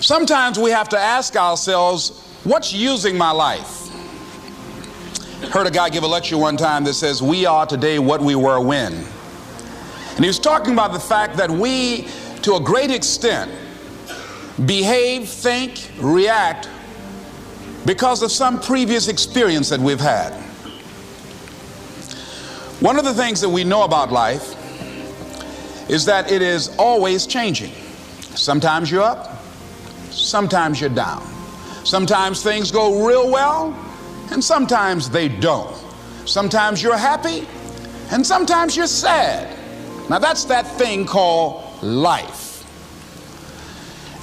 Sometimes we have to ask ourselves, what's using my life? Heard a guy give a lecture one time that says, we are today what we were when. And he was talking about the fact that we, to a great extent, behave, think, react because of some previous experience that we've had. One of the things that we know about life is that it is always changing. Sometimes you're up, sometimes you're down. Sometimes things go real well, and sometimes they don't. Sometimes you're happy, and sometimes you're sad. Now that's that thing called life.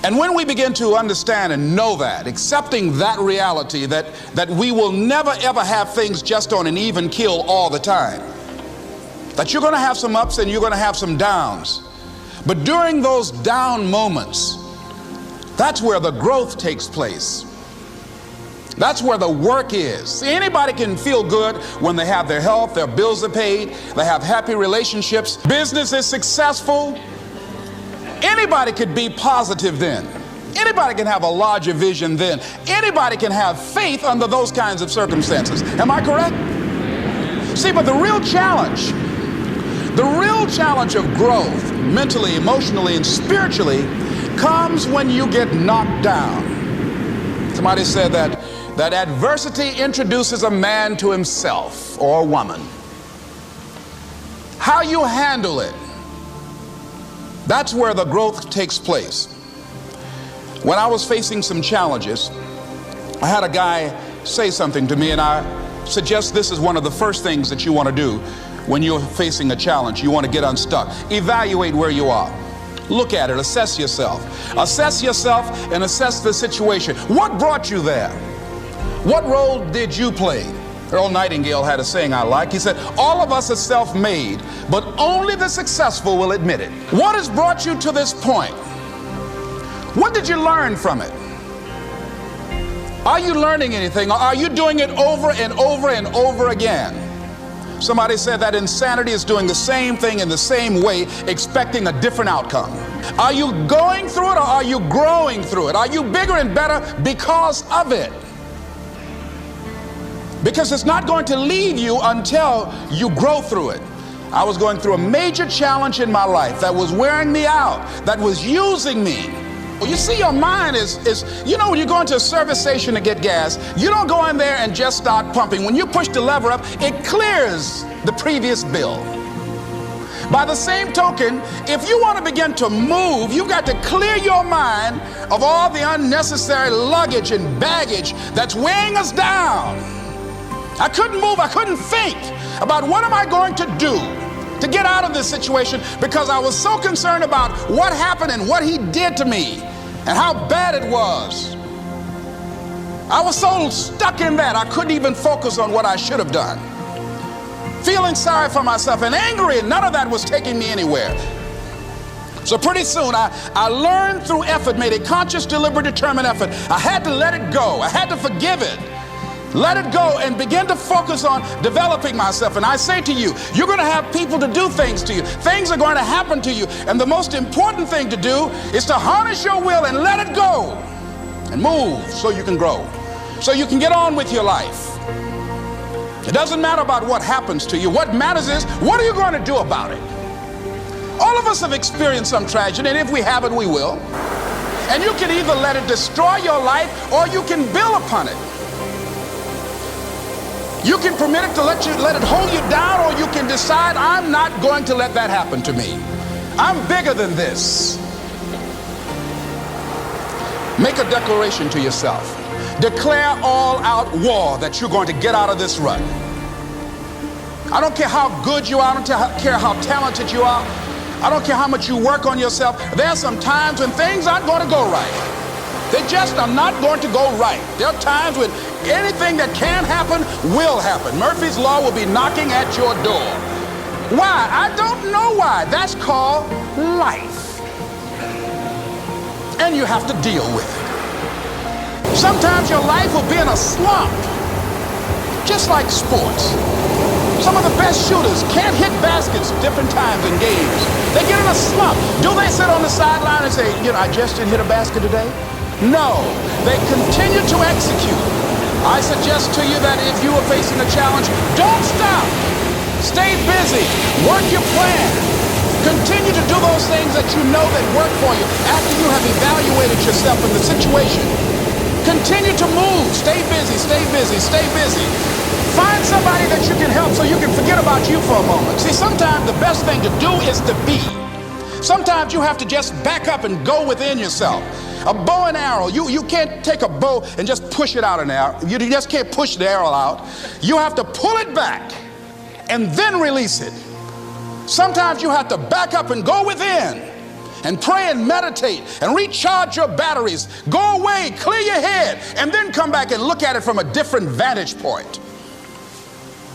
And when we begin to understand and know that, accepting that reality that we will never ever have things just on an even keel all the time, that you're going to have some ups and you're going to have some downs, but during those down moments, that's where the growth takes place. That's where the work is. See, anybody can feel good when they have their health, their bills are paid, they have happy relationships, business is successful. Anybody could be positive then. Anybody can have a larger vision then. Anybody can have faith under those kinds of circumstances. Am I correct? See, but the real challenge of growth, mentally, emotionally, and spiritually, comes when you get knocked down. Somebody said that adversity introduces a man to himself or a woman. How you handle it, that's where the growth takes place. When I was facing some challenges, I had a guy say something to me, and I suggest this is one of the first things that you want to do when you're facing a challenge. You want to get unstuck. Evaluate where you are. Look at it, assess yourself. Assess yourself and assess the situation. What brought you there? What role did you play? Earl Nightingale had a saying I like. He said, all of us are self-made, but only the successful will admit it. What has brought you to this point? What did you learn from it? Are you learning anything, or are you doing it over and over and over again? Somebody said that insanity is doing the same thing in the same way, expecting a different outcome. Are you going through it, or are you growing through it? Are you bigger and better because of it? Because it's not going to leave you until you grow through it. I was going through a major challenge in my life that was wearing me out, that was using me. Well, you see, your mind is, you know, when you go into a service station to get gas, you don't go in there and just start pumping. When you push the lever up, it clears the previous bill. By the same token, if you want to begin to move, you've got to clear your mind of all the unnecessary luggage and baggage that's weighing us down. I couldn't move, I couldn't think about what am I going to do to get out of this situation, because I was so concerned about what happened and what he did to me and how bad it was. I was so stuck in that I couldn't even focus on what I should have done. Feeling sorry for myself and angry, and none of that was taking me anywhere. So pretty soon I learned through effort, made a conscious, deliberate, determined effort. I had to let it go. I had to forgive it. Let it go and begin to focus on developing myself. And I say to you, you're going to have people to do things to you. Things are going to happen to you. And the most important thing to do is to harness your will and let it go and move so you can grow, so you can get on with your life. It doesn't matter about what happens to you. What matters is, what are you going to do about it? All of us have experienced some tragedy, and if we haven't, we will. And you can either let it destroy your life, or you can build upon it. You can permit it to let it hold you down, or you can decide, I'm not going to let that happen to me. I'm bigger than this. Make a declaration to yourself. Declare all-out war that you're going to get out of this rut. I don't care how good you are. I don't care how talented you are. I don't care how much you work on yourself. There are some times when things aren't going to go right. They just are not going to go right. There are times when anything that can happen will happen. Murphy's Law will be knocking at your door. Why? I don't know why. That's called life. And you have to deal with it. Sometimes your life will be in a slump, just like sports. Some of the best shooters can't hit baskets different times in games. They get in a slump. Do they sit on the sideline and say, I just didn't hit a basket today? No, they continue to execute. I suggest to you that if you are facing a challenge, don't stop. Stay busy. Work your plan. Continue to do those things that you know that work for you after you have evaluated yourself in the situation. Continue to move. Stay busy, stay busy, stay busy. Find somebody that you can help so you can forget about you for a moment. See, sometimes the best thing to do is to be. Sometimes you have to just back up and go within yourself. A bow and arrow, you can't take a bow and just push it out in the air. You just can't push the arrow out. You have to pull it back and then release it. Sometimes you have to back up and go within and pray and meditate and recharge your batteries. Go away, clear your head, and then come back and look at it from a different vantage point.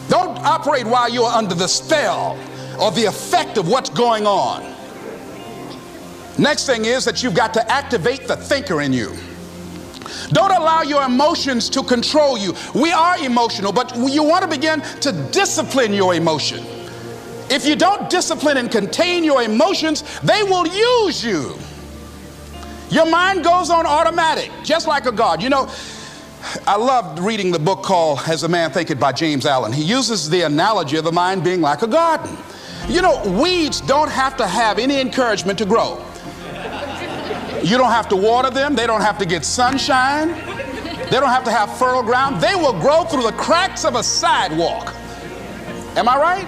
Don't operate while you're under the spell or the effect of what's going on. Next thing is that you've got to activate the thinker in you. Don't allow your emotions to control you. We are emotional, but you want to begin to discipline your emotion. If you don't discipline and contain your emotions, they will use you. Your mind goes on automatic, just like a guard. You know, I loved reading the book called As a Man Thinketh by James Allen. He uses the analogy of the mind being like a garden. You know, weeds don't have to have any encouragement to grow. You don't have to water them. They don't have to get sunshine. They don't have to have fertile ground. They will grow through the cracks of a sidewalk. Am I right?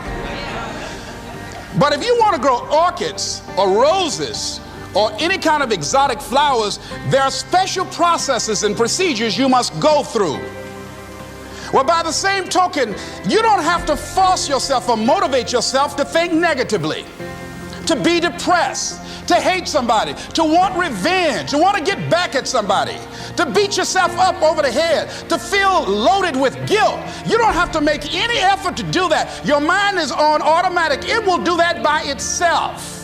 But if you want to grow orchids or roses or any kind of exotic flowers, there are special processes and procedures you must go through. Well, by the same token, you don't have to force yourself or motivate yourself to think negatively, to be depressed, to hate somebody, to want revenge, to want to get back at somebody, to beat yourself up over the head, to feel loaded with guilt. You don't have to make any effort to do that. Your mind is on automatic. It will do that by itself.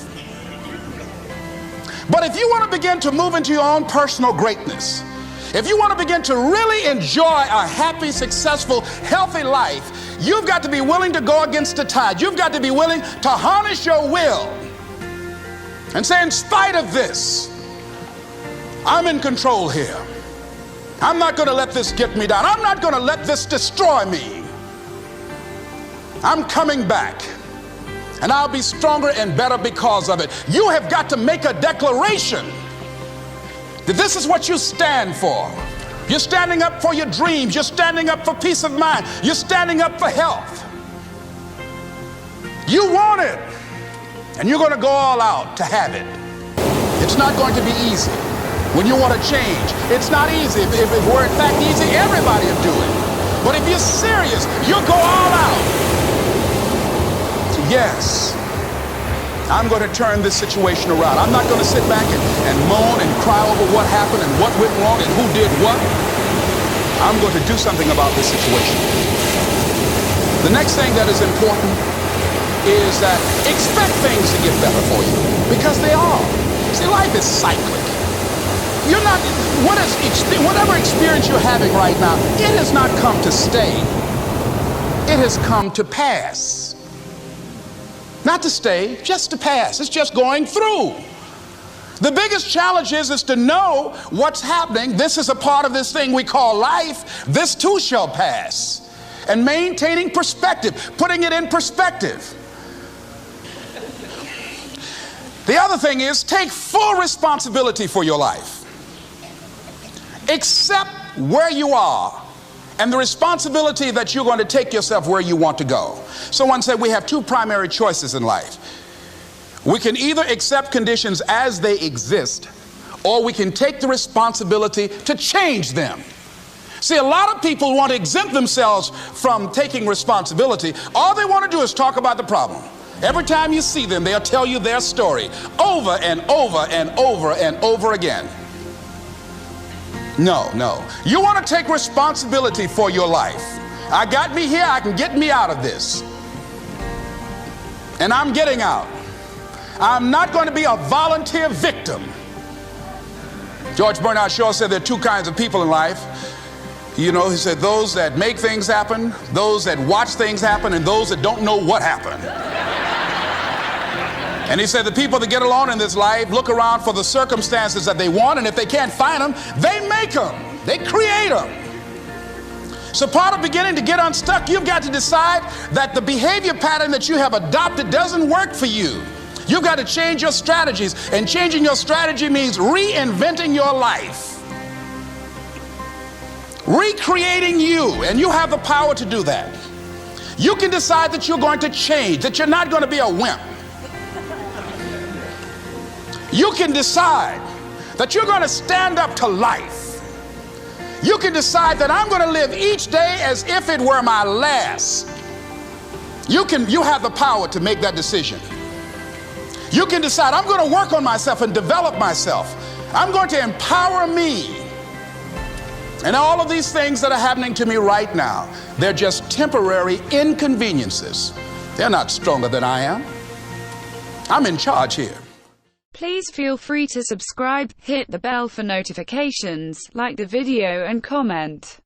But if you want to begin to move into your own personal greatness, if you want to begin to really enjoy a happy, successful, healthy life, you've got to be willing to go against the tide. You've got to be willing to harness your will and say, in spite of this, I'm in control here. I'm not going to let this get me down. I'm not going to let this destroy me. I'm coming back, and I'll be stronger and better because of it. You have got to make a declaration that this is what you stand for. You're standing up for your dreams. You're standing up for peace of mind. You're standing up for health. You want it, and you're going to go all out to have it. It's not going to be easy. When you want to change, it's not easy. If it were in fact easy, everybody would do it. But if you're serious, you'll go all out. So yes, I'm going to turn this situation around. I'm not going to sit back and moan and cry over what happened and what went wrong and who did what. I'm going to do something about this situation. The next thing that is important is that expect things to get better for you, because they are. See, life is cyclic. You're not, whatever experience you're having right now, it has not come to stay. It has come to pass. Not to stay, just to pass. It's just going through. The biggest challenge is to know what's happening. This is a part of this thing we call life. This too shall pass. And maintaining perspective, putting it in perspective. The other thing is take full responsibility for your life. Accept where you are and the responsibility that you're going to take yourself where you want to go. Someone said we have two primary choices in life. We can either accept conditions as they exist, or we can take the responsibility to change them. See, a lot of people want to exempt themselves from taking responsibility. All they want to do is talk about the problem. Every time you see them, they'll tell you their story over and over and over and over again. No. You want to take responsibility for your life. I got me here, I can get me out of this. And I'm getting out. I'm not going to be a volunteer victim. George Bernard Shaw said there are two kinds of people in life. You know, he said those that make things happen, those that watch things happen, and those that don't know what happened. And he said the people that get along in this life look around for the circumstances that they want, and if they can't find them, they make them. They create them. So part of beginning to get unstuck, you've got to decide that the behavior pattern that you have adopted doesn't work for you. You've got to change your strategies, and changing your strategy means reinventing your life. Recreating you, and you have the power to do that. You can decide that you're going to change, that you're not going to be a wimp. You can decide that you're going to stand up to life. You can decide that I'm going to live each day as if it were my last. You have the power to make that decision. You can decide I'm going to work on myself and develop myself. I'm going to empower me. And all of these things that are happening to me right now, they're just temporary inconveniences. They're not stronger than I am. I'm in charge here. Please feel free to subscribe, hit the bell for notifications, like the video and comment.